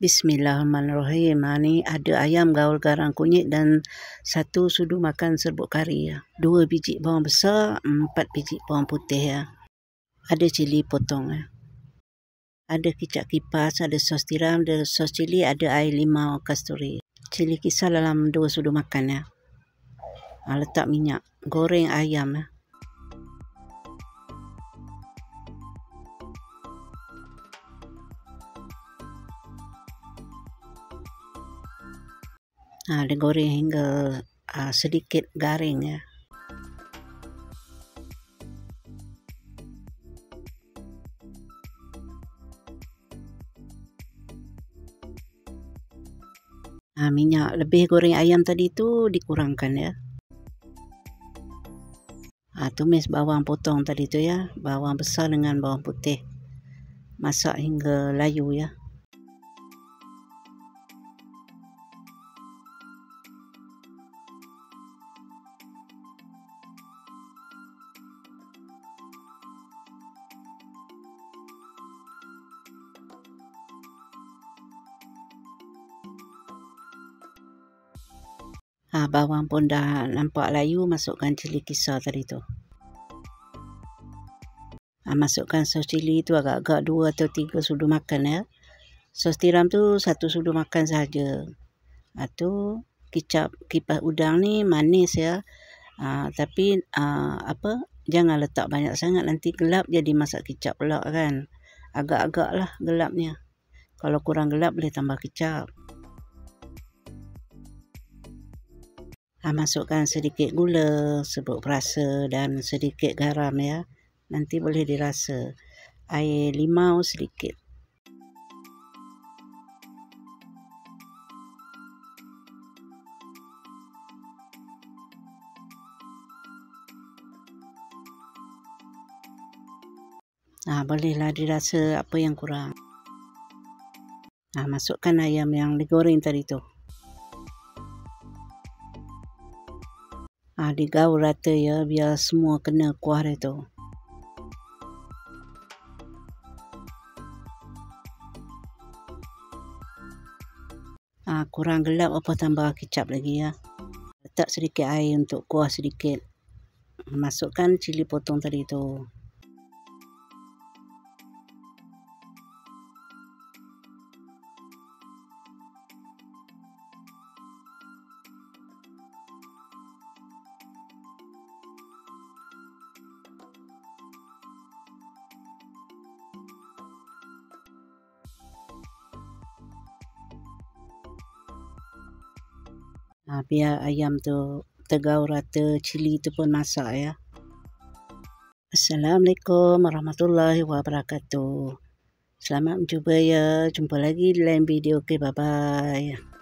Bismillahirrahmanirrahim. Ni ada ayam gaul garang kunyit dan 1 sudu makan serbuk kari. 2 biji bawang besar, 4 biji bawang putih. Ada cili potong. Ada kicap kipas, ada sos tiram, ada sos cili, ada air limau kasturi. Cili kisar dalam 2 sudu makan. Letak minyak. Goreng ayam. Digoreng hingga sedikit garing. Minyak lebih goreng ayam tadi tu dikurangkan. Tumis bawang potong tadi tu, bawang besar dengan bawang putih. Masak hingga layu. Bawang pun dah nampak layu, masukkan cili kisar tadi tu. Masukkan sos cili tu agak-agak 2 atau 3 sudu makan. Sos tiram tu 1 sudu makan saja. Tu kicap kipas udang ni manis tapi jangan letak banyak sangat, nanti gelap jadi masak kicap pula kan. Agak-agak lah gelapnya. Kalau kurang gelap boleh tambah kicap. Masukkan sedikit gula, serbuk perasa dan sedikit garam. Nanti boleh dirasa. Air limau sedikit. Bolehlah dirasa apa yang kurang. Masukkan ayam yang digoreng tadi tu. Digaul rata biar semua kena kuah dia tu. Kurang gelap apa tambah kicap lagi. Letak sedikit air untuk kuah sedikit. Masukkan cili potong tadi tu. Biar ayam tu tergaul rata, cili tu pun masak. Assalamualaikum warahmatullahi wabarakatuh. Selamat berjumpa. Jumpa lagi di lain video. Bye bye.